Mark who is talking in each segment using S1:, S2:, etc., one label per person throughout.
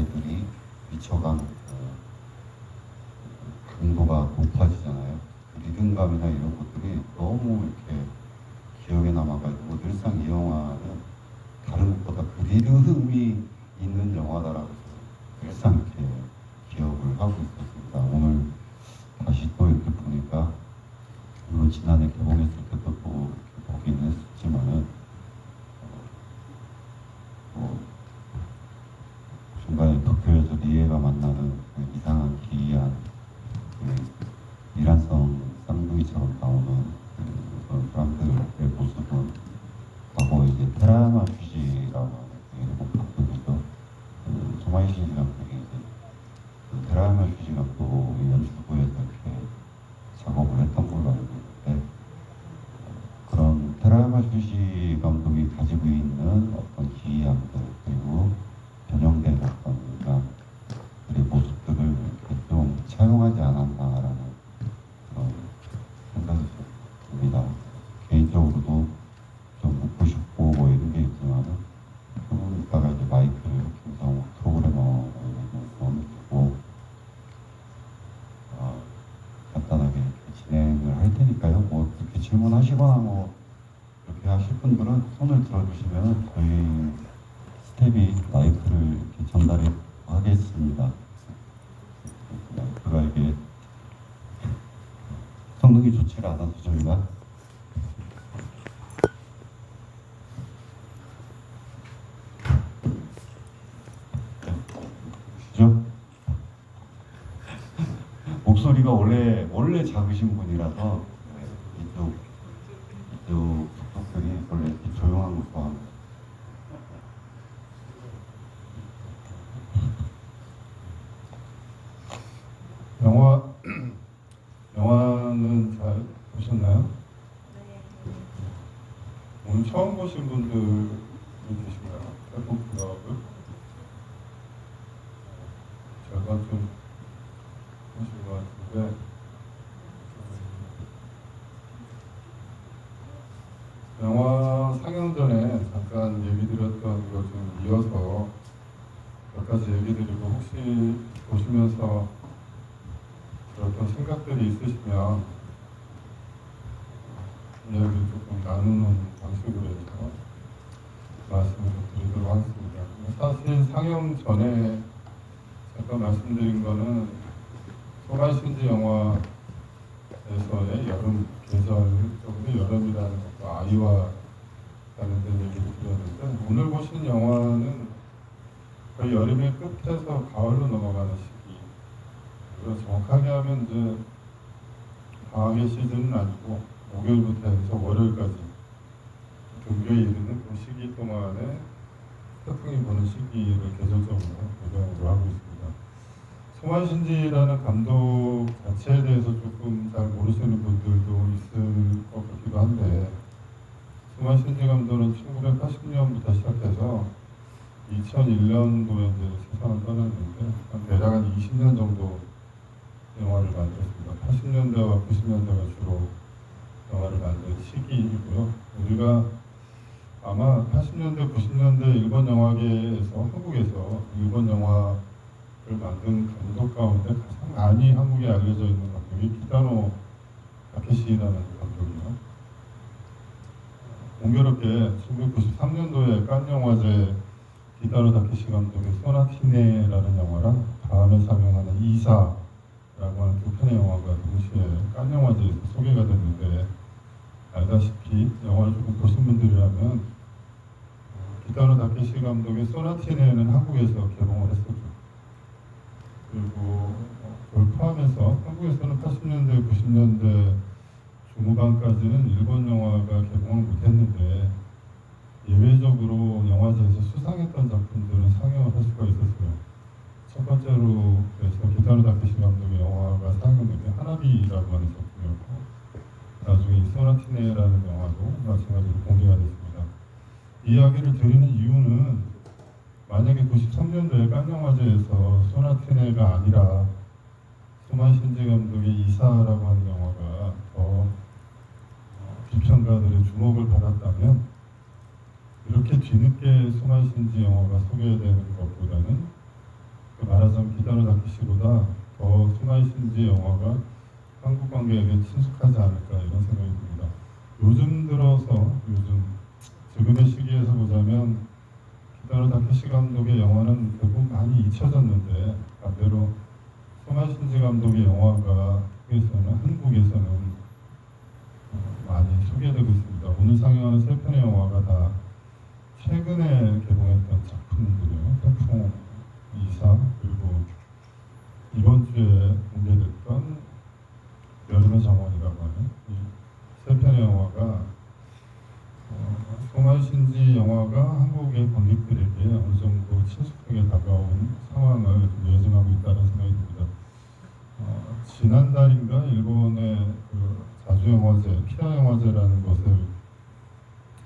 S1: 아이들이 미쳐간 강도가 높아지잖아요. 그 리듬감이나 이런 것들이 너무 이렇게 기억에 남아가지고 늘상 이 영화는 다른 것보다 그 리듬이 있는 영화다라고 늘상 이렇게 기억을 하고 있었습니다. 오늘 다시 또 이렇게 보니까 물론 지난해 개봉했을 때도 또 이렇게 보긴 했었지만은 중간에 도쿄에서 리에가 만나는 그 이상한 기이한 그 미란성 쌍둥이처럼 나오는 그런 사람들의 모습은 과거 이제 테라야마 퓨지라고 하는 그 일본 감독이죠. 그 조마이 신지 감독이 이제 그 테라야마 퓨지 감독의 연출부에서 이렇게 작업을 했던 걸로 알고 있는데 그런 테라야마 퓨지 감독이 가지고 있는 어떤 기이함들 그리고 변형된 어떤 인간들의 모습들을 이렇게 좀 차용하지 않았나라는 그런 생각이 듭니다. 개인적으로도 좀 묻고 싶고 뭐 이런 게 있지만은 조금 있다가 이제 마이크를 김성욱 프로그래머에게 주고 간단하게 이렇게 진행을 할 테니까요. 뭐 이렇게 질문하시거나 뭐 이렇게 하실 분들은 손을 들어주시면 저희 스텝이 마이크를 이렇게 전달해 하겠습니다. 마이크가 이게 성능이 좋지 않아서 저희가 그죠? 목소리가 원래 작으신 분이라서 이쪽 속속들이 원래 이렇게 조용한 거 좋아합니다.
S2: 영화는 잘 보셨나요? 오늘 처음 보신 분들이 계신가요? 짧고 부담하고요. 제가 좀 보신 것 같은데 영화 상영 전에 잠깐 얘기 드렸던 거 좀 이어서 몇 가지 얘기 드리고 혹시 보시면서 어떤 생각들이 있으시면 이야기 조금 나누는 방식으로 해서 말씀을 드리도록 하겠습니다. 사실 상영 전에 잠깐 말씀드린 거는 소가신지 영화에서의 여름 계절적으로 여름이라는 것과 아이와 관련된 얘기를 드렸는데 오늘 보신 영화는 거의 여름의 끝에서 가을로 넘어가는 시기. 정확하게 하면 이제 방학의 시즌은 아니고 목요일부터 해서 월요일까지 등교에 이르는 그 시기 동안에 태풍이 부는 시기를 계절적으로 배경으로 하고 있습니다. 소만신지라는 감독 자체에 대해서 조금 잘 모르시는 분들도 있을 것 같기도 한데 소만신지 감독은 1980년부터 시작해서 2001년도에 이제 세상을 떠났는데 대략 한 20년 정도 영화를 만들었습니다. 80년대와 90년대가 주로 영화를 만든 시기이고요. 우리가 아마 80년대, 90년대 일본 영화계에서 한국에서 일본 영화를 만든 감독 가운데 가장 많이 한국에 알려져 있는 감독이 기타노 타케시라는 감독이요. 공교롭게 1993년도에 칸 영화제 기타노 타케시 감독의 소나티네라는 영화랑 다음에 상영하는 이사 라고 하는 두 편의 영화가 동시에 칸 영화제에서 소개가 됐는데 알다시피 영화를 조금 보신 분들이라면 기타노 타케시 감독의 소나티네는 한국에서 개봉을 했었죠. 그리고 그걸 포함해서 한국에서는 80년대, 90년대 중후반까지는 일본 영화가 개봉을 못했는데 예외적으로 영화제에서 수상했던 작품들은 상영을 할 수가 있었어요. 첫 번째로 그래서 기타노 타케시 감독의 영화가 상영된 게 하나비라고 하는 작품이었고 나중에 이 소나티네라는 영화도 마찬가지로 공개가 됐습니다. 이야기를 드리는 이유는 만약에 93년도에 칸 영화제에서 소나티네가 아니라 소만신지 감독의 이사라고 하는 영화가 더 비평가들의 주목을 받았다면 이렇게 뒤늦게 소만신지 영화가 소개되는 것보다는 요즘 들어서 지금의 시기에서 보자면 기타로 다케시 감독의 영화는 대부분 많이 잊혀졌는데 반대로 소마 신지 감독의 영화가 한국에서는 많이 소개되고 있습니다. 오늘 상영하는 세 편의 영화가 다 최근에 개봉했던 작품들이에요. 태풍 2사 그리고 이번 주에 공개됐던 여름의 정원이라고 하는 이 세 편의 영화가 소마 신지 영화가 한국의 관객들에게 어느 정도 친숙하게 다가온 상황을 좀 예증하고 있다는 생각이 듭니다. 지난달인가 일본의 그 자주영화제, 피아영화제라는 것을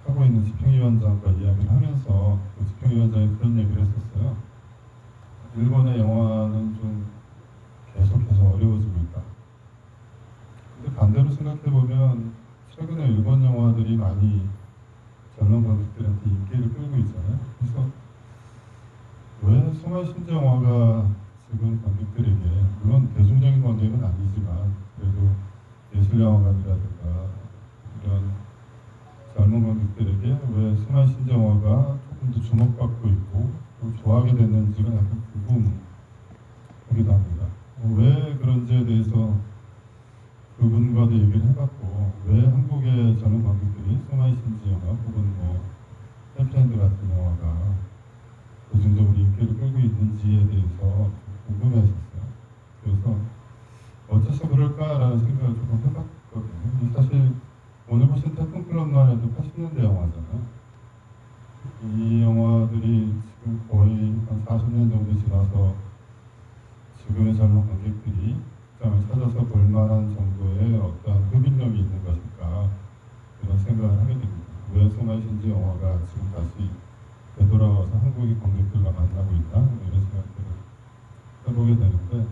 S2: 하고 있는 집행위원장과 이야기를 하면서 그 집행위원장이 그런 얘기를 했었어요. 일본의 영화는 좀 계속해서 어려워지고 있다. 근데 반대로 생각해보면 최근에 일본 영화들이 많이 젊은 관객들한테 인기를 끌고 있잖아요. 그래서 왜 소마 신지 영화가 지금 관객들에게, 물론 대중적인 관객은 아니지만 그래도 예술영화관이라든가 이런 젊은 관객들에게 왜 소마 신지 영화가 조금 더 주목받고 있고 또 좋아하게 됐는지가 약간 궁금하기도 합니다. 왜 그런지에 대해서 그분과도 얘기를 해봤고, 왜 한국의 젊은 관객들이 소마 신지 영화 혹은 뭐 해피엔드 같은 영화가 대중적으로 인기를 끌고 있는지에 대해서 궁금해했었어요. 그래서 어째서 그럴까라는 생각을 조금 해봤거든요. 사실 오늘 보신 태풍클럽만 해도 80년대 영화잖아요. 이 영화들이 지금 거의 한 40년 정도 지나서 지금의 젊은 관객들이 극장을 찾아서 볼만한 정도의 어떤 흡입력이 있는 것일까, 이런 생각을 하게 됩니다. 왜 소마 신지 영화가 지금 다시 되돌아와서 한국의 관객들과 만나고 있다, 이런 생각들을 해보게 되는데,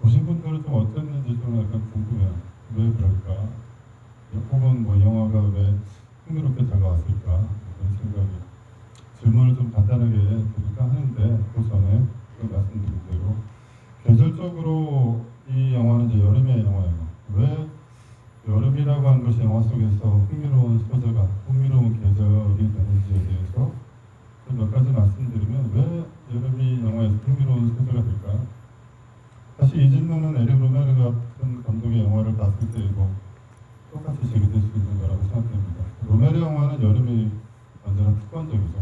S2: 보신 분들은 좀 어땠는지 좀 약간 궁금해요. 왜 그럴까? 혹은 뭐 영화가 왜 흥미롭게 다가왔을까? 이런 생각이, 질문을 좀 간단하게 드릴까 하는데, 그 전에 말씀드린 대로 계절적으로 이 영화는 이제 여름의 영화예요. 왜 여름이라고 하는 것이 영화 속에서 흥미로운 소재가, 흥미로운 계절이 되는지에 대해서 몇 가지 말씀드리면, 왜 여름이 영화에서 흥미로운 소재가 될까요? 사실 이 질문은 에릭 로메르 같은 감독의 영화를 봤을 때도 똑같이 제기될 수 있는 거라고 생각됩니다. 로메르 영화는 여름이 완전히 특권적이죠.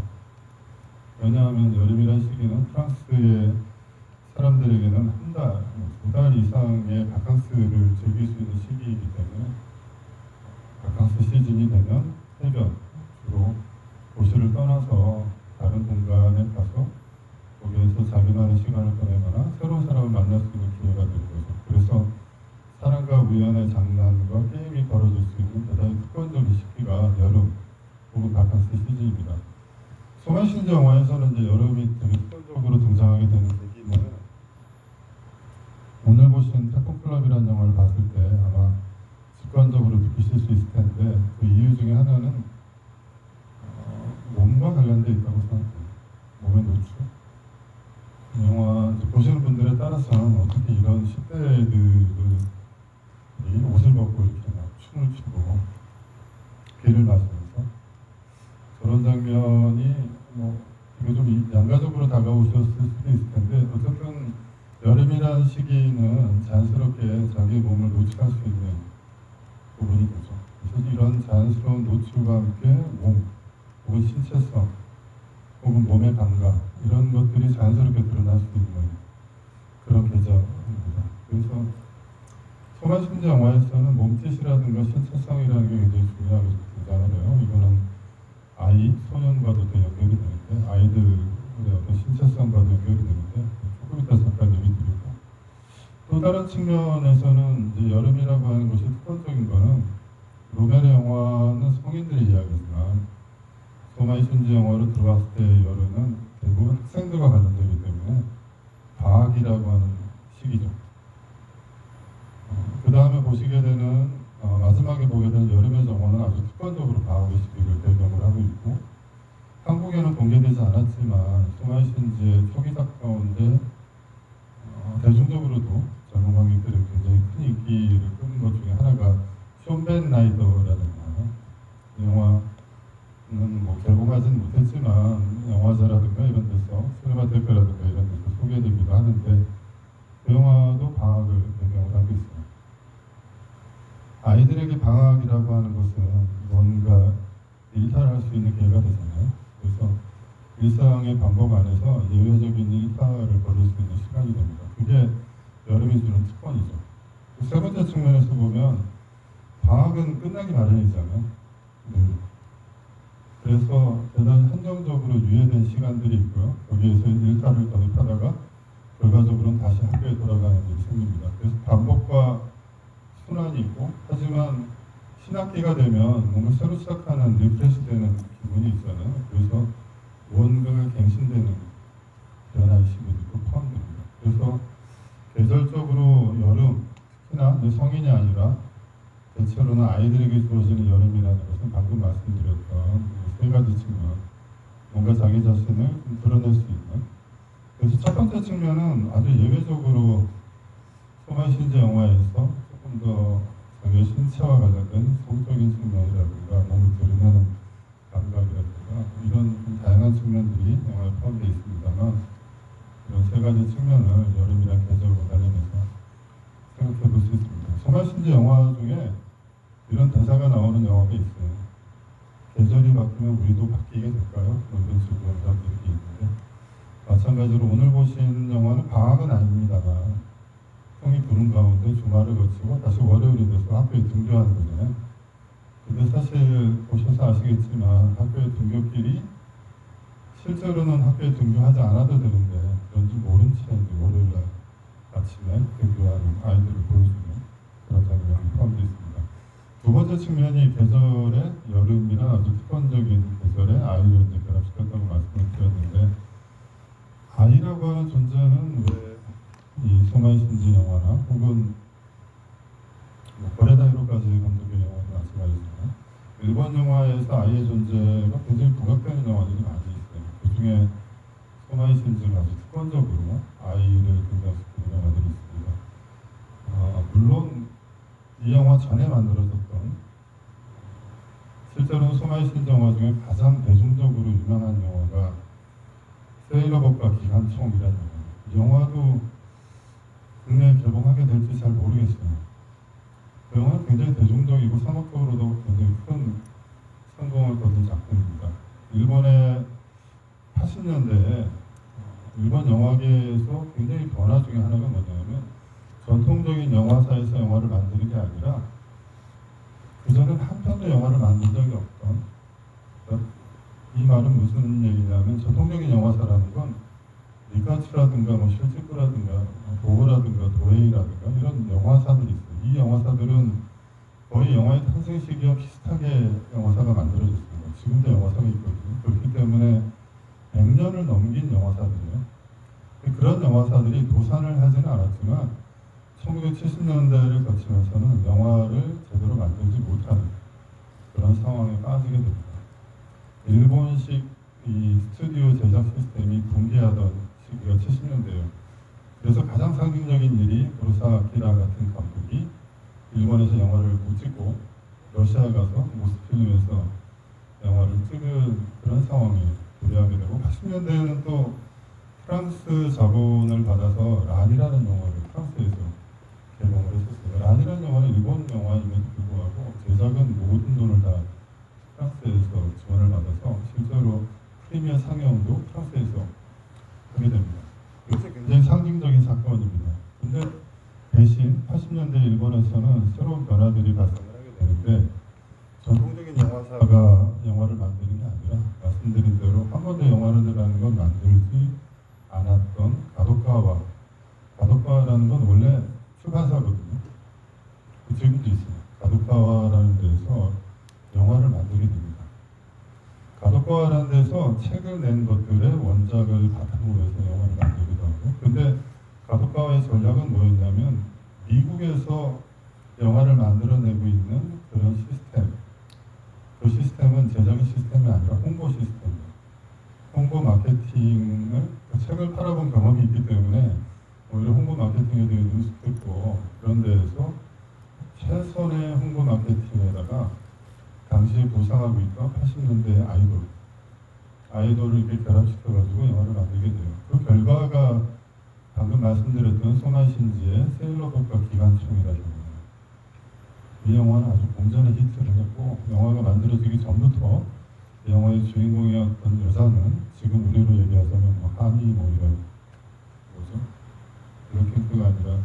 S2: 왜냐하면 여름이라는 시기는 프랑스의 사람들에게는 한 달, 두 달 이상의 바캉스를 즐길 수 있는 시기이기 때문에 바캉스 시즌이 되면 해변, 주로 도시를 떠나서 다른 공간에 가서 거기에서 자기만의 시간을 보내거나 새로운 사람을 만날 수 있는 기회가 되는 거죠. 그래서 사랑과 우연의 장난과 게임이 벌어질 수 있는 대단히 특권적인 시기가 여름 혹은 바캉스 시즌입니다. 소마 신지 영화에서는 이제 여름이 되게 특권적으로 등장하게 되는 계기는, 오늘 보신 태풍클럽이라는 영화를 봤을 때 아마 직관적으로 느끼실 수 있을 텐데, 그 이유 중에 하나는 몸과 관련되어 있다고 생각해요. 몸의 노출. 이 영화 보시는 분들에 따라서는 어떻게 이런 10대들이 옷을 벗고 이렇게 막 춤을 추고 비를 맞으면서 저런 장면이 뭐 되게 좀 양가적으로 다가오셨을 수도 있을 텐데, 어쨌든 여름이라는 시기는 자연스럽게 자기 몸을 노출할 수 있는 부분이 되죠. 그래서 이런 자연스러운 노출과 함께 몸 혹은 신체성 혹은 몸의 감각, 이런 것들이 자연스럽게 드러날 수 있는 그런 계절입니다. 그래서 소마 신지 영화에서는 몸짓이라든가 신체성이라는 게 굉장히 중요하게 등장을 해요. 이거는 아이, 소년과도 또 연결이 되는데, 아이들의 어떤 신체성과도 연결이 되는데, 조금 이따 잠깐 얘기 드리고, 또 다른 측면에서는 이제 여름이라고 하는 것이 특권적인 거는, 로메르 영화는 성인들의 이야기지만 소마 신지 영화로 들어왔을 때 여름은 대부분 학생들과 관련되기 때문에 방학이라고 하는 시기죠. 그 다음에 보시게 되는 마지막에 보게 되는 여름의 정원은 아주 특권적으로 방학의 시기를 배경으로 하고 있고, 한국에는 공개되지 않았지만 소마 신지의 초기작 가운데 대중적으로도 젊은 관객들이 굉장히 큰 인기를 끄는 것 중에 하나가 숀 벤 라이더라는 영화, 하는데 그 영화도 방학을 배경으로 하고 있어요. 아이들에게 방학이라고 하는 것은 뭔가 일탈할 수 있는 기회가 되잖아요. 그래서 일상의 반복 안에서 예외적인 일탈을 벌일 수 있는 시간이 됩니다. 그게 여름이 주는 특권이죠. 세 번째 측면에서 보면 방학은 끝나기 마련이잖아요. 그래서 대단히 한정적으로 유예된 시간들이 있고요. 거기에서 일탈을 거듭하다가 결과적으로는 다시 학교에 돌아가는 일이 생깁니다. 그래서 반복과 순환이 있고, 하지만 신학기가 되면 뭔가 새로 시작하는 리프레시되는 기분이 있잖아요. 그래서 무언가가 갱신되는 변화의 시기도 포함됩니다. 그래서 계절적으로 여름, 특히나 이제 성인이 아니라 대체로는 아이들에게 주어지는 여름이라는 것은 방금 말씀드렸던 세 가지 측면, 뭔가 자기 자신을 좀 드러낼 수 있는. 그래서 첫 번째 측면은 아주 예외적으로 소마신지 영화에서 조금 더 자기의 신체와 관련된 성적인 측면이라든가 몸을 드러내는 감각이라든가 이런 좀 다양한 측면들이 영화에 포함되어 있습니다만, 이런 세 가지 측면을 여름이란 계절과 관련해서 생각해 볼 수 있습니다. 소마신지 영화 중에 이런 대사가 나오는 영화가 있어요. 계절이 바뀌면 우리도 바뀌게 될까요? 이런 식으로 영화들이 있는데, 마찬가지로 오늘 보신 영화는 방학은 아닙니다만 형이 부른 가운데 주말을 거치고 다시 월요일이 돼서 학교에 등교하는 거잖아요. 근데 사실 보셔서 아시겠지만 학교의 등교길이 실제로는 학교에 등교하지 않아도 되는데 그런지 모른 채 월요일날 아침에 등교하는 아이들을 보여주는 그런 장면이 포함되어 있습니다. 두 번째 측면이 계절의 여름이란 아주 특권적인 계절에 아이를 이제 결합시켰다고 말씀을 드렸는데, 아이라고 하는 존재는 왜 이 소마이신지 영화나 혹은 고레다 히로까지 감독의 영화도 마찬가지지만 일본 영화에서 아이의 존재가 굉장히 부각되는 영화들이 많이 있어요. 그 중에 소마이신지는 아주 특권적으로 아이를 등장시키는 영화들이 있습니다. 물론 이 영화 전에 만들어졌던, 실제로는 소마이신지 영화 중에 가장 대중적으로 유명한 영화가 세일러복과 기관총이라는 영화입니다. 이 영화도 국내에 개봉하게 될지 잘 모르겠어요. 그 영화는 굉장히 대중적이고 상업적으로도 굉장히 큰 성공을 거둔 작품입니다. 일본의 80년대에 일본 영화계에서 굉장히 변화 중에 하나가 뭐냐면, 전통적인 영화사에서 영화를 만드는 게 아니라 그전엔 한 편도 영화를 만든 적이 없던, 그러니까 이 말은 무슨 얘기냐면, 전통적인 영화사라는 건 니카츠라든가 뭐 실직구라든가 도호라든가 도에이라든가 이런 영화사들이 있어요. 이 영화사들은 거의 영화의 탄생 시기와 비슷하게 영화사가 만들어졌습니다. 지금도 영화사가 있거든요. 그렇기 때문에 100년을 넘긴 영화사들이에요. 그런 영화사들이 도산을 하지는 않았지만 1970년대를 거치면서는 영화를 제대로 만들지 못하는 그런 상황에 빠지게 됩니다. 일본식 이 스튜디오 제작 시스템이 붕괴하던 시기가 70년대예요. 그래서 가장 상징적인 일이 고로사 아키라 같은 감독이 일본에서 영화를 못 찍고 러시아 가서 모스필름에서 영화를 찍은 그런 상황에 도래하게 되고, 80년대에는 또 프랑스 자본을 받아서 란이라는 영화를 프랑스에서 개봉을 했었어요. 란이라는 영화는 일본 영화임에도 불구하고 제작은 모든 돈을 다 프랑스에서 지원을 받아서 실제로 프리미어 상영도 프랑스에서 하게 됩니다. 이것이 굉장히 상징적인 사건입니다. 근데 대신 80년대 일본에서는 새로운 변화들이 발생을 하게 되는데, 전통적인 영화사가 영화를 만드는 게 아니라 말씀드린 대로 한 번도 영화라는 건 만들지 않았던 가도카와라는 건 원래 출판사거든요. 지금도 있어요. 가도카와라는 데서 영화를 만들게 됩니다. 가도카와라는 데서 책을 낸 것들의 원작을 바탕으로 해서 영화를 만들기도 하고, 근데 가도카와의 전략은 뭐였냐면, 미국에서 영화를 만들어내고 있는 그런 시스템, 그 시스템은 제작의 시스템이 아니라 홍보 시스템이에요. 홍보 마케팅을, 책을 팔아본 경험이 있기 때문에 오히려 홍보 마케팅에 대해 능숙했고, 그런 데에서 최선의 홍보 마케팅에다가 당시에 부상하고 있던 80년대 아이돌을 이렇게 결합시켜가지고 영화를 만들게 돼요. 그 결과가 방금 방금 말씀드렸던 소마 신지의 세일러복과 기관총이라는 이 영화는 아주 공전의 히트를 했고 영화가 만들어지기 전부터 이 영화의 주인공이었던 여자는 지금 우리로 얘기하자면 뭐 하니 뭐 이런 뭐죠? 블랙핑크가 아니라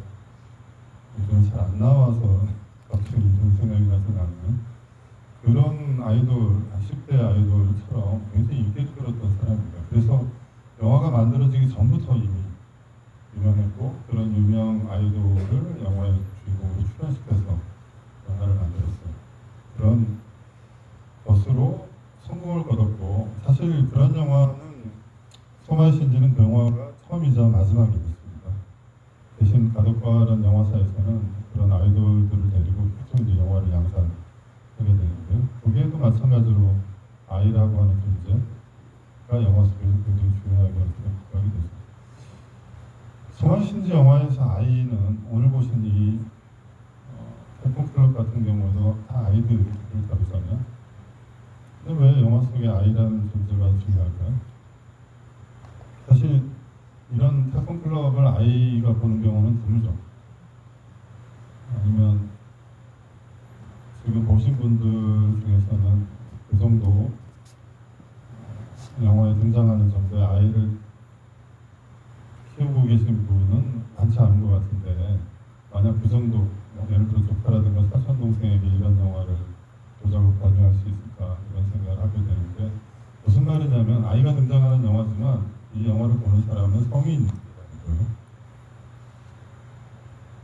S2: 요즘 잘 안 나와서 갑자기 좀 생각이 나서 나는 그런 아이돌, 10대 아이돌처럼 굉장히 인기를 끌었던 사람입니다. 그래서 영화가 만들어지기 전부터 이미 유명했고 그런 유명 아이돌을 영화의 주인공으로 출연시켜서 영화를 만들었어요. 그런 것으로 성공을 거뒀고 사실 그런 영화는 소마의 신지는 그 영화가 처음이자 마지막이었습니다. 대신 가덕과라는 영화사에서는 그런 아이돌들을 데리고 계속 이제 영화를 양산하게 되는데요. 거기에도 마찬가지로 아이라고 하는 존재가 영화 속에서 굉장히 중요하게 부각이 되죠. 소마의 신지 영화에서 아이는 오늘 보신 이 태풍클럽 같은 경우도 다 아이들을 다루잖아요. 근데 왜 영화 속에 아이라는 존재가 중요할까요? 사실 이런 태풍클럽을 아이가 보는 경우는 드물죠. 아니면 지금 보신 분들 중에서는 그 정도 영화에 등장하는 정도의 아이를 키우고 계신 분은 많지 않은 것 같은데 만약 그 정도 예를 들어 조카라든가 사촌 동생에게 이런 영화를 보자고 권유할 수 있을까 이런 생각을 하게 되는데 무슨 말이냐면 아이가 등장하는 영화지만 이 영화를 보는 사람은 성인이라는 거예요.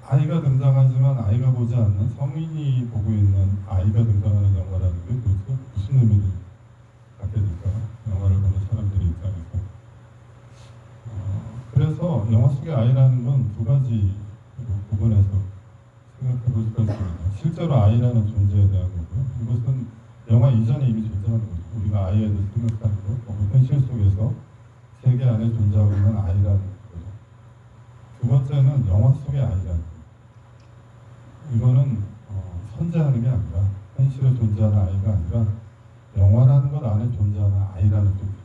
S2: 아이가 등장하지만 아이가 보지 않는 성인이 보고 있는 아이가 등장하는 영화라는 게 도대체 무슨 의미를 갖게 될까요? 영화를 보는 사람들의 입장에서. 그래서 영화 속의 아이라는 건 두 가지 부분에서 생각해 볼 수가 있습니다. 실제로 아이라는 존재에 대한 거고요. 이것은 영화 이전에 이미 존재하는 거죠. 우리가 아이에 대해서 생각하는 거, 현실 속에서 세계 안에 존재하고 있는 아이라는 거죠. 두 번째는 영화 속의 아이라는 거. 이거는 선재하는 게 아니라 현실에 존재하는 아이가 아니라 영화라는 것 안에 존재하는 아이라는 존재.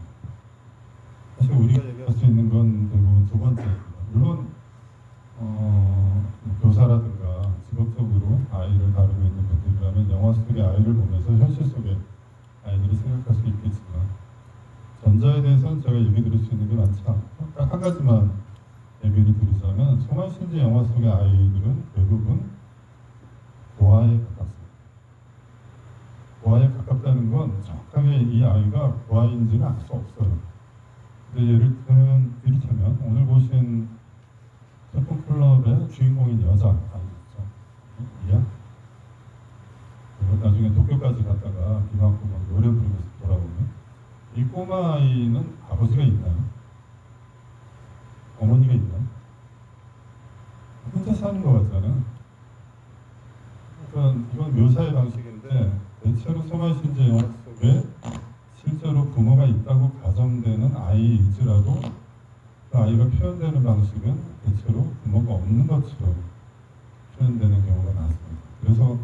S2: 사실 우리가 얘기할 수 있는 건 대부분 두 번째입니다. 물론 교사라든가 직업적으로 아이를 다루고 있는 분들이라면 영화 속의 아이를 보면서 현실 속의 아이들을 생각할 수 있겠지만 전자에 대해서는 제가 얘기 드릴 수 있는 게 많지 않고 딱 한 가지만 얘기를 드리자면 소마 신지 영화 속의 아이들은 대부분 고아에 가깝습니다. 고아에 가깝다는 건 정확하게 이 아이가 고아인지는 알 수 없어요. 근데 이를테면 오늘 보신 태풍클럽의 주인공인 여자 아이죠. 이야. 그리고 나중에 도쿄까지 갔다가 비 맞고 막 노래 부르면서 돌아오는 이 꼬마 아이는 아버지가 있나요? 어머니가 있나요? 혼자 사는 것 같잖아요. 그러니까 이건 묘사의 방식인데 대체로 소마 신지 영화 속에 실제로 부모가 있다고 가정되는 아이일지라도 그 아이가 표현되는 방식은 대체로 부모가 없는 것처럼 표현되는 경우가 많습니다. 그래서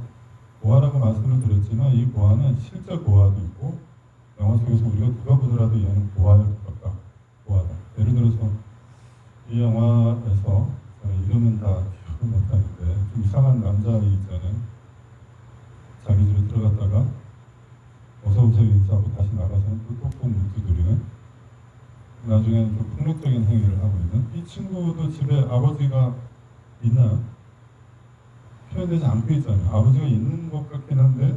S2: 고아라고 말씀을 드렸지만 이 고아는 실제 고아도 있고 영화 속에서 우리가 누가 보더라도 얘는 고아에 가깝다. 고아다. 예를 들어서 이 영화에서 이름은 다 기억을 못하는데 좀 이상한 남자아이 있잖아요. 자기 집에 들어갔다가 어서오세요 인사하고 다시 나가서는 또 톡톡 뭉두드리는 나중에는 좀 폭력적인 행위를 하고 있는 이 친구도 집에 아버지가 있나요? 표현되지 않고 있잖아요. 아버지가 있는 것 같긴 한데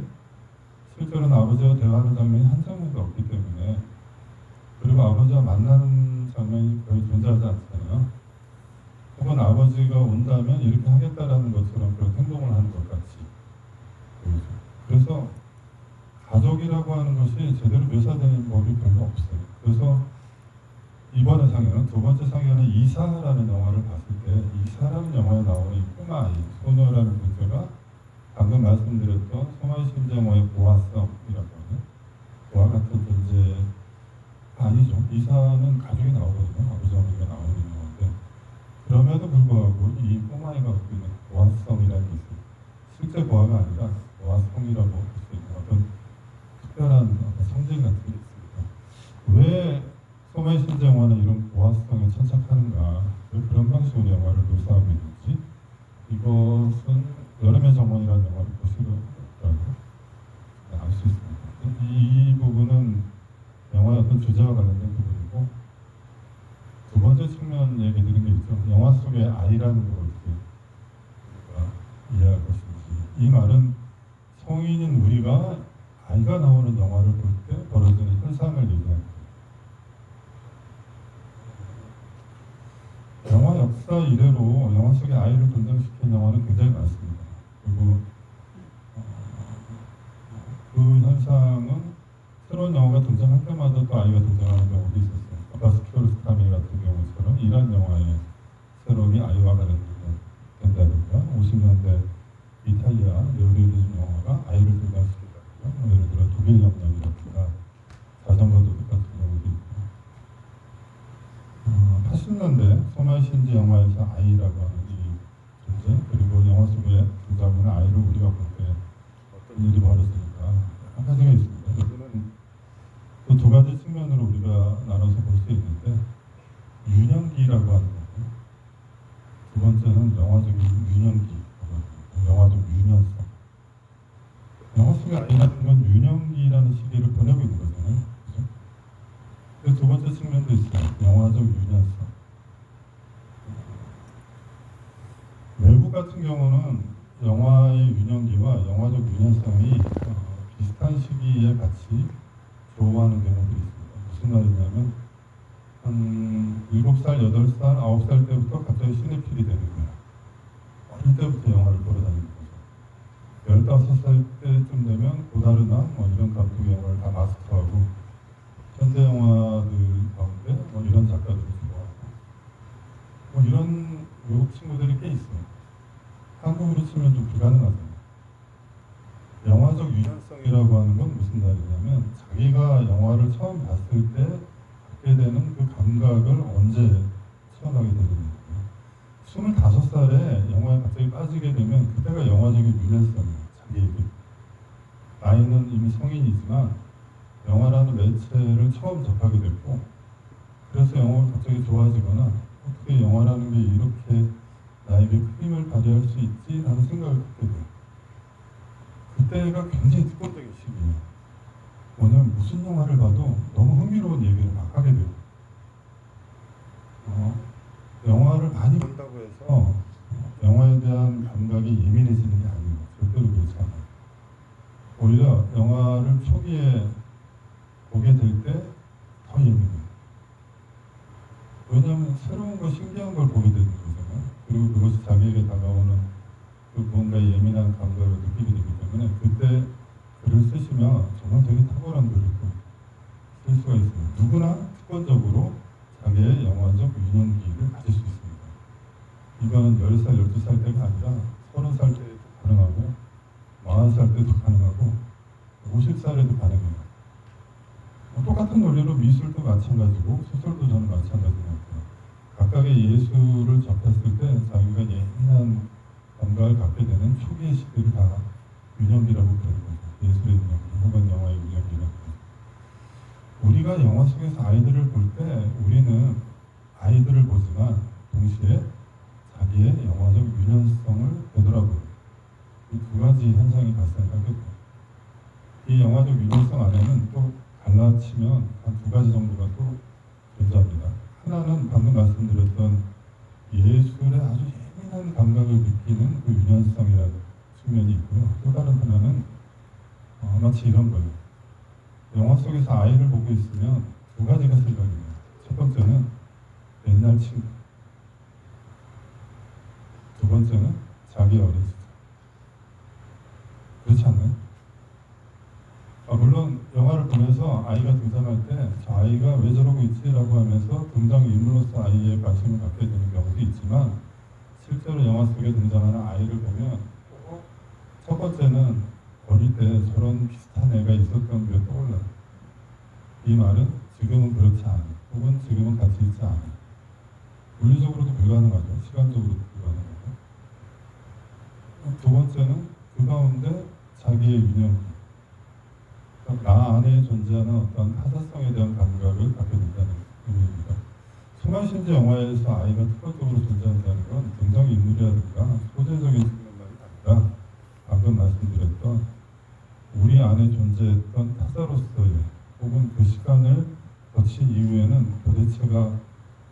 S2: 실제로는 아버지와 대화하는 장면이 한 장면도 없기 때문에 그리고 아버지와 만나는 장면이 거의 존재하지 않잖아요. 혹은 아버지가 온다면 이렇게 하겠다라는 것처럼 그런 행동을 하는 것 같이 보이죠. 그래서 가족이라고 하는 것이 제대로 묘사되는 법이 별로 없어요. 그래서 이번에 상영은 두 번째 상영은 이사라는 영화를 봤을 때 이사라는 영화에 나오는 이 꼬마 아이, 소녀라는 존재가 방금 말씀드렸던 소마의 신지 영화의 고아성이라고 하는 고아 같은 존재 아니죠. 이사는 가족이 나오거든요. 아버지 어머니가 나오는 영화인데 그럼에도 불구하고 이 꼬마아이가 갖고 있는 고아성이라는 게 있어요. 실제 고아가 아니라 고아성이라고 볼 수 있는 어떤 특별한 상징 같은 게 있습니다. 왜 소마의 신지 영화는 이런 고아성에 천착하는가? 왜 그런 방식으로 영화를 이것은 여름의 정원이라는 영화를 보시더라도 알 수 있습니다. 이 부분은 영화의 어떤 주제와 관련된 부분이고, 두 번째 측면 얘기 드린 게 있죠. 영화 속의 아이라는 걸 어떻게 우리가 이해할 것인지. 이 말은 성인인 우리가 아이가 나오는 영화를 볼 때 벌어지는 현상을 얘기합니다. 영화 역사 이래로 영화 속에 아이를 등장시킨 영화는 굉장히 많습니다. 그리고 그 현상은 새로운 영화가 등장할 때마다 또 아이가 등장하는 경우도 있었어요. 바스키오스타미 같은 경우처럼 이란 영화의 새로움이 아이와 관련된다든가, 50년대 이탈리아 네오리얼리즘 영화가 아이를 등장시킨다든가, 예를 들어 독일 영향이라든가 자전거 도둑 같은 경우도 있고, 80년대 소마 신지 영화에서 아이라고 하는 이 존재, 그리고 영화 속에 등장하는 아이를 우리가 볼 때 어떤 일이 벌어지는가 한 가지가 있습니다. 여기는 또 두 가지 측면으로 우리가 나눠서 볼 수 있는데, 유년기라고 하는 거고, 두 번째는 영화적인 유년기, 영화적 유년성. 영화 속의 아이라는 건 유년기라는 시기를 보내고 있는 거잖아요. 그죠? 근데 두 번째 측면도 있어요. 영화적 유년성. 외국 같은 경우는 영화의 유년기와 영화적 유년성이 비슷한 시기에 같이 조우하는 경우들이 있습니다. 무슨 말이냐면 한 7살, 8살, 9살 때부터 갑자기 시네필이 되는 거예요. 어릴 때부터 영화를 보러 다니는 거죠. 15살 때쯤 되면 고다르나 이런 감독의 영화를 다 마스터하고, 현대 영화들 가운데 이런 작가들을 좋아하고, 이런 외국 친구들이 꽤 있어요. 한국으로 치면 좀 불가능하잖아요. 영화적 유연성이라고 하는 건 무슨 말이냐면, 자기가 영화를 처음 봤을 때 갖게 되는 그 감각을 언제 체험하게 되는 거예요. 25살에 영화에 갑자기 빠지게 되면 그때가 영화적인 유연성이에요. 자기에게. 나이는 이미 성인이지만 영화라는 매체를 처음 접하게 됐고, 그래서 영화가 갑자기 좋아지거나, 어떻게 영화라는 게 이렇게 나에게 큰 힘을 발휘할 수 있지? 라는 생각을 갖게 돼요. 그때가 굉장히 특권적인 시기예요. 오늘 무슨 영화를 봐도 너무 흥미로운 얘기를 막 하게 돼요. 영화를 많이 본다고 해서 영화에 대한 감각이 예민해지는 게 아니에요. 절대로 그렇지 않아요. 오히려 영화를 초기에 보게 될 때 더 예민해요. 왜냐하면 새로운 거, 신기한 걸 보게 되는 거잖아요. 그리고 그것이 자기에게 다가오는 그 무언가의 예민한 감각을 느끼게 되기 때문에, 그때 글을 쓰시면 정말 되게 탁월한 글을 쓸 수가 있습니다. 누구나 특권적으로 자기의 영화적 유년기를 가질 수 있습니다. 이거는 10살, 12살 때가 아니라 30살 때도 가능하고, 40살 때도 가능하고, 50살에도 가능해요. 똑같은 논리로 미술도 마찬가지고 소설도 저는 마찬가지인 것 같아요. 각각의 예술을 접했을 때 자기가 예민한 감각을 갖게 되는 초기의 시기를 다 유년기라고 부르는 거죠. 예술의 유년기 혹은 영화의 유년기라고 하죠. 우리가 영화 속에서 아이들을 볼 때 우리는 아이들을 보지만 동시에 자기의 영화적 유년성을 되돌아보는 이 두 가지 현상이 발생하게 돼요. 이 영화적 유년성 안에는 또 갈라치면 한 두 가지 정도가 또 존재합니다. 하나는 방금 말씀드렸던 예술의 아주 예민한 감각을 느끼는 그 유연성이라는 측면이 있고요. 또 다른 하나는 마치 이런 거예요. 영화 속에서 아이를 보고 있으면 두 가지가 생각이 나요. 첫 번째는 옛날 친구, 두 번째는 자기 어린 시절. 그렇지 않나요? 물론 영화를 보면서 아이가 등장할 때 저 아이가 왜 저러고 있지라고 하면서 등장인물로서 아이에 관심을 갖게 되는 경우도 있지만, 실제로 영화 속에 등장하는 아이를 보면 첫 번째는 어릴 때 저런 비슷한 애가 있었던 게 떠올라요. 이 말은 지금은 그렇지 않아요. 혹은 지금은 같이 있지 않아요. 물리적으로도 불가능하죠. 시간적으로도 불가능하죠. 두 번째는 그 가운데 자기의 유년기, 나 안에 존재하는 어떤 타사성에 대한 감각을 갖게 된다는 의미입니다. 소마신지 영화에서 아이가 특별적으로 존재한다는 건 등장인물이라든가 소재적 시간을 거친 이후에는 도대체가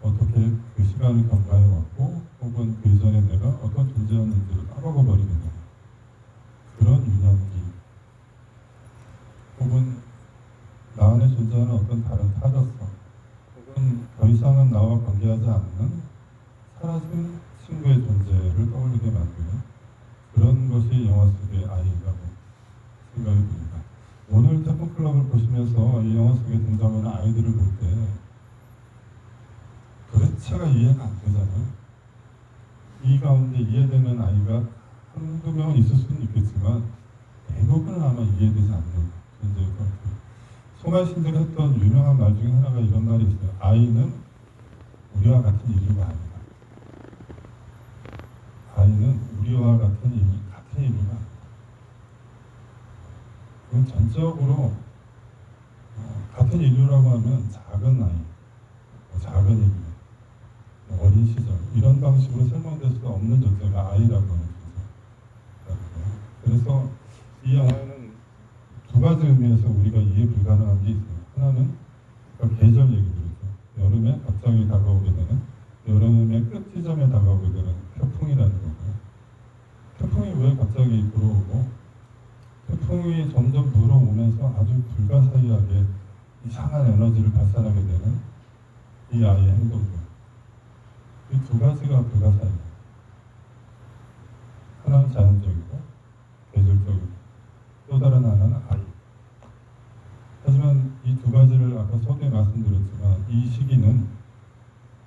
S2: 어떻게 그 시간을 경과해 왔고 혹은 그 이전에 내가 어떤 존재였는지를 까먹어버리게 되는 그런 유년기, 혹은 나 안에 존재하는 어떤 다른 타자성, 혹은 더 이상은 나와 관계하지 않는 사라진 친구의 존재를 떠올리게 만드는 그런 것이 영화 속의 아이라고 생각이 듭니다. 오늘 태풍클럽을 보시면서 이 영화 속에 등장하는 아이들을 볼 때 도대체가 이해가 안 되잖아요. 이 가운데 이해되는 아이가 한두 명은 있을 수는 있겠지만 대부분은 아마 이해되지 않는 존재일 것 같아요. 소말신들 했던 유명한 말 중에 하나가 이런 말이 있어요. 아이는 우리와 같은 인류가 아니다. 아이는 우리와 같은 인류가 아니다. 그건 전적으로 같은 인류라고 하면 작은 아이, 작은 인류, 어린 시절 이런 방식으로 설명될 수 없는 존재가 아이라고 하는 존재거든요. 그래서 이 영화에는 두 가지 의미에서 우리가 이해 불가능한 게 있어요. 하나는 계절 얘기들이죠. 여름에 갑자기 다가오게 되는, 여름의 끝 지점에 다가오게 되는 태풍이라는 거고요. 태풍이 왜 갑자기 불어오고, 태풍이 점점 불어오면서 아주 불가사의하게 이상한 에너지를 발산하게 되는 이 아이의 행동들. 이 두 가지가 불가사의해요. 하나는 자연적이고 계절적이고 또 다른 하나는 아이. 하지만 이 두 가지를 아까 서두에 말씀드렸지만 이 시기는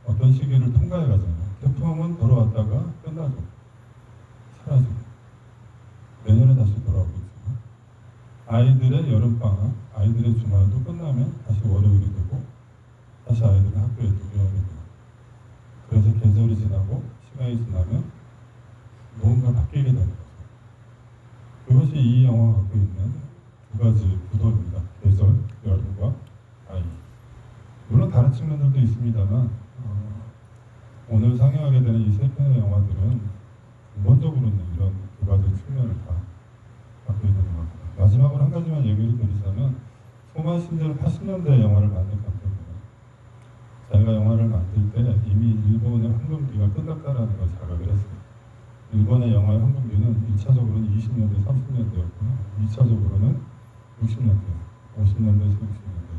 S2: 어떤 시기를 통과해 가잖아요. 태풍은 돌아왔다가 끝나죠. 사라지고 내년에 다시 돌아오겠지만 아이들의 여름방학, 아이들의 주말도 끝나면 다시 월요일이 되고 다시 아이들은 학교에 들어오게 돼요. 그래서 계절이 지나고 시간이 지나면 뭔가 바뀌게 되는 거죠. 그것이 이 영화가 갖고 있는 두 가지 구도입니다. 계절, 여름과 아이. 물론 다른 측면들도 있습니다만 오늘 상영하게 되는 이 세 편의 영화들은 근본적으로는 이런 두 가지 측면을 다 갖고 있는 것 같아요. 마지막으로 한 가지만 얘기를 드리자면 소마신들 80년대 영화를 만든 감독입니다. 자기가 영화를 만들 때 이미 일본의 황금기가 끝났다라는 걸 자각을 했어요. 일본의 영화의 황금기는 1차적으로는 20년대, 30년대였고요. 2차적으로는 60년대, 50년대, 60년대.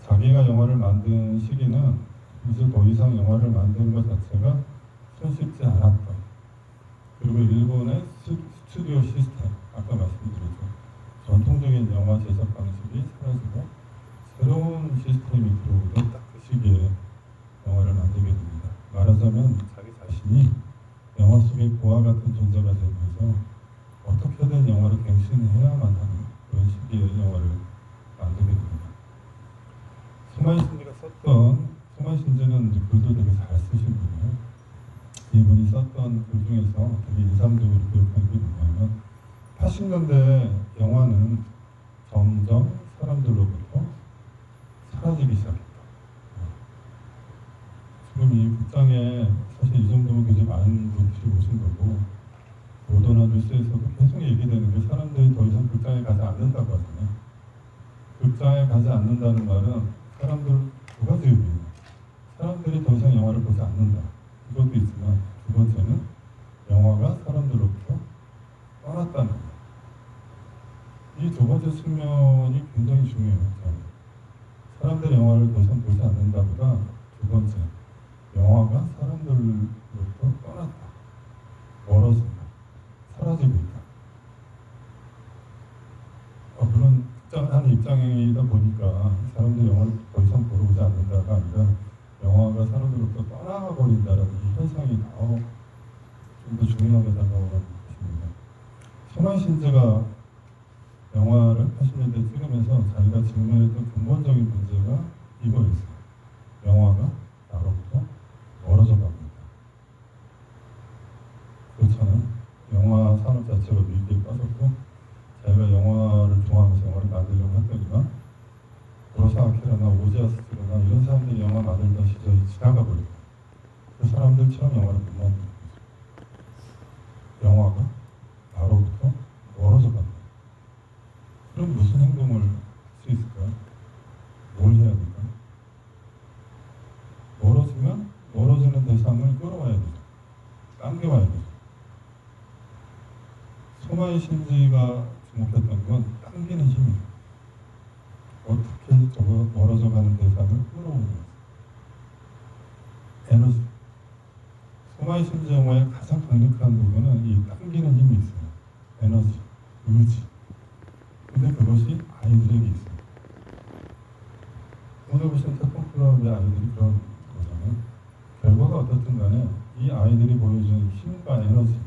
S2: 자기가 영화를 만든 시기는 이제 더 이상 영화를 만드는 것 자체가 손쉽지 않았다. 그리고 일본의 스튜디오 시스템, 아까 말씀드렸죠. 전통적인 영화 제작 방식이 사라지고 새로운 시스템이 들어오던 딱 그 시기에 영화를 만들게 됩니다. 말하자면 자기 자신이 영화 속의 고아 같은 존재가 되면서 어떻게든 영화를 갱신해야만 하는 그런 시기에 영화를 만들게 됩니다. 소마이 신지는 글도 되게 잘 쓰신 분이에요. 이분이 썼던 글 중에서 되게 인상적으로 기억하는 게 뭐냐면 80년대 영화는 점점 사람들로부터 사라지기 시작했다. 지금 이 극장에 사실 이 정도면 굉장히 많은 분들이 오신 거고 보도나 뉴스에서도 계속 얘기되는 게 사람들이 더 이상 극장에 가지 않는다고 하잖아요. 극장에 가지 않는다는 말은 사람들 두 가지 의미예요. 사람들이 더 이상 영화를 보지 않는다. 이것도 있지만 두 번째는 영화가 사람들로부터 떠났다는 것. 이 두 번째 측면이 굉장히 중요해요. 저는. 사람들이 영화를 더 이상 보지 않는다보다 두 번째, 영화가 사람들로부터 떠났다. 멀어진다. 사라지고 있다. 물론 극장 한 입장이다 보니까 사람들이 영화를 더 이상 보러 오지 않는다가 아니라 영화가 사람들로부터 떠나버린다라는 이 현상이 좀 더 중요하게 다가오는 것입니다. 소만 신즈가 영화를 80년대 찍으면서 자기가 직면했던 근본적인 문제가 이거였어요. 영화가 나로부터 멀어져 가고 있다. 그렇잖아요. 영화 산업 자체가 위기에 빠졌고 자기가 영화를 좋아하면서 영화를 만들려고 했더니만 로사 아키라나 오지아스트로나 이런 사람들이 영화 만들던 시절이 지나가 버리고 그 사람들처럼 영화를 못 만드는 거죠. 영화가 나로부터 멀어져 간다. 그럼 무슨 행동을 할 수 있을까요? 소마이 신지가 주목했던 건 당기는 힘이에요. 어떻게 저거 멀어져가는 대상을 끌어오는 거죠. 에너지. 소마이 신지 영화의 가장 강력한 부분은 이 당기는 힘이 있어요. 에너지, 의지. 근데 그것이 아이들에게 있어요. 오늘 보신 태풍클럽의 아이들이 그런 거잖아요. 결과가 어떻든 간에 이 아이들이 보여주는 힘과 에너지,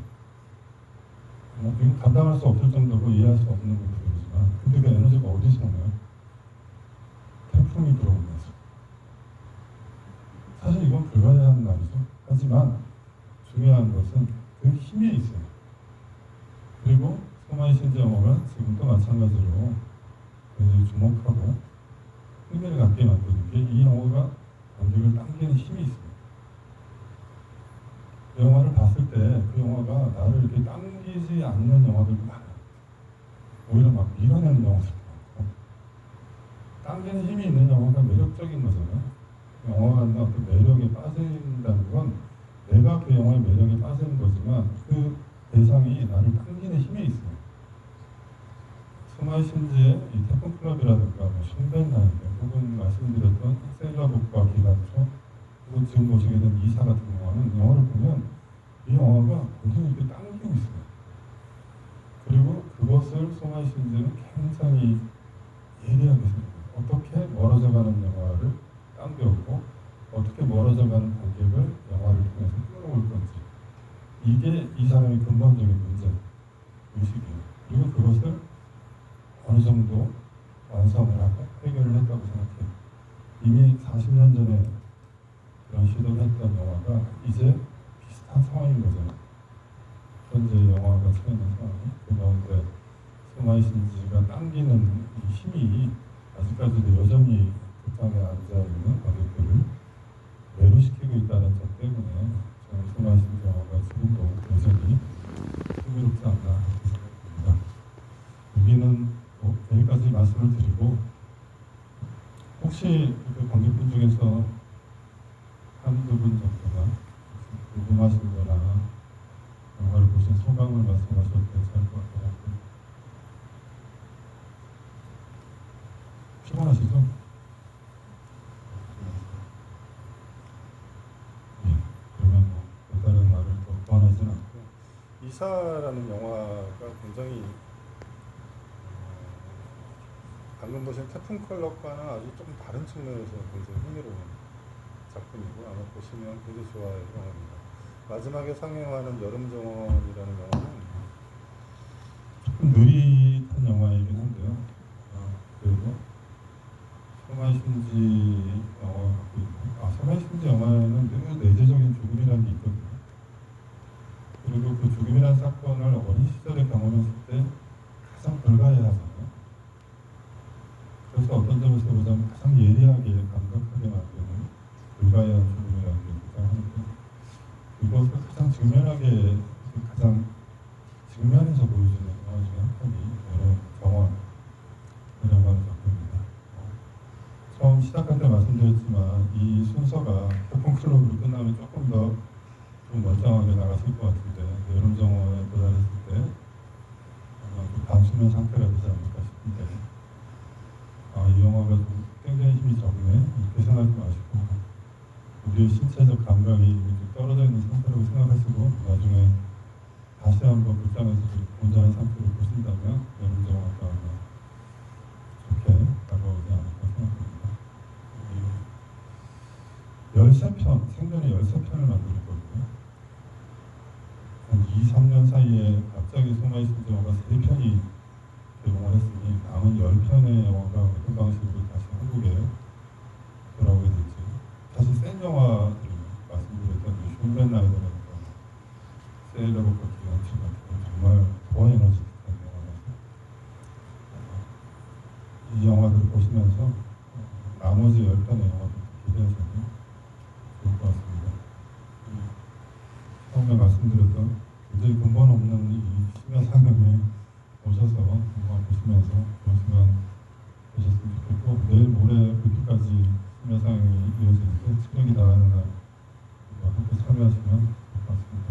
S2: 이건 감당할 수 없을 정도로 이해할 수 없는 것들이지만, 근데 그 에너지가 어디서 오나요? 태풍이 불어오면서. 사실 이건 불가능한 말이죠. 하지만 중요한 것은 그 힘에 있어요. 그리고 소마이 신지 영화가 지금도 마찬가지로 굉장히 주목하고 흥미를 갖게 만드는 게 이 영화가 관객을 당기는 힘이 있습니다. 그 영화를 봤을 때 그 영화가 나를 이렇게 당기지 않는 영화들도 많아요. 오히려 막 밀어내는 영화들도 많고, 당기는 힘이 있는 영화가 매력적인 거잖아요. 영화가 어떤 매력에 빠진다는 건 내가 그 영화의 매력에 빠지는 거지만 그 대상이 나를 당기는 힘에 있어요. 소마이 신지의 이 태풍클럽이라든가 슌벤하이드 혹은 말씀드렸던 세일러북과 기관총 혹은 지금 보시게 된 이사 같은 영화를 보면 이 영화가 굉장히 이렇게 당기고 있어요. 그리고 그것을 소마이 신지는 굉장히 예리하게 생각해요. 어떻게 멀어져가는 영화를 당겨오고 어떻게 멀어져가는 관객을 영화를 통해서 끌어올 건지, 이게 이 사람의 근본적인 문제 의식이에요. 그리고 그것을 어느 정도 완성을 하고 해결을 했다고 생각해요. 이미 40년 전에 그런 시도를 했던 영화가 이제 비슷한 상황인 거잖아요. 현재 영화가 처해 있는 상황이. 그 가운데 소마이 신지가 당기는 이 힘이 아직까지도 여전히 극장에 앉아있는 관객들을 매료시키고 있다는 점 때문에 저는 소마이 신지 영화가 지금도 여전히 흥미롭지 않나 그렇게 생각합니다. 여기는 여기까지 말씀을 드리고, 혹시 그 관객분 중에서 한두 분 정도가 궁금하신 거나 영화를 보신 소감을 말씀하셔도 괜찮을 것 같아요. 피곤하시죠? 네, 그러면 다른 말을 더 보완하지는 않고, 이사라는 영화가 굉장히 방금 보신 태풍클럽과는 아주 좀 다른 측면에서 굉장히 흥미로운 작품이고 아마 보시면 굉장히 좋아할 영화입니다. 마지막에 상영하는 여름정원이라는 영화는 조금 느릿한 영화이긴 한데요. 그리고 소마이 신지 소마이 신지 영화에는 늘 내재적인 죽음이라는 게 있거든요. 그리고 그 죽음이라는 사건을 어린 시절에 경험했을 때 가장 불가해하잖아요. 그래서 어떤 점에서 보자면 가장 예리하게 감각하게 만드는 불가해한 죽음이라는 게 등장하는데, 이것을 가장 직면하게 가장 직면에서 보여주는 영화 중에 한 편이 여름정원이라고 하는 작품입니다. 처음 시작할 때 말씀드렸지만 이 순서가 태풍클럽으로 끝나면 조금 더 좀 멀쩡하게 나갔을 것 같은데, 여름정원에 도달했을 때 아마 그 반수면 상태가 되지 않을까 싶은데, 이 영화가 좀 굉장히 힘이 적네 이렇게 생각하지 마시고, 우리의 신체적 감각이 좀 떨어져 있는 상태라고 생각하시고 나중에 다시 한번 극장에서 온전한 상태로 보신다면 여름정원과 좋게 다가오지 않을까 생각합니다. 13편, 생전에 13편을 만들었거든요. 한 2, 3년 사이에 갑자기 소마이 신지 영화가 3편이 개봉을 했으니 남은 10편의 영화가 어떤 방식으로 다시 한국에 돌아오게 될지, 사실 센 영화들 말씀드렸던 슌벤라이더라든가 세일러북과 기관총 같은 건 정말 고에너지틱한 영화라서 이 영화들을 보시면서 나머지 10편의 영화도 기대하셔도 좋을 것 같습니다. 처음에 말씀드렸던 굉장히 근본 없는 이 심야상영에 오셔서 영화 보시면서 좋은 시간 되셨으면 좋겠고, 내일 모레 그렇게까지 심야상영이 이어지는데 체력이 닿는 날 함께 참여하시면 좋을 것 같습니다.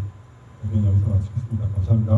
S2: 여기는 여기서 마치겠습니다. 감사합니다.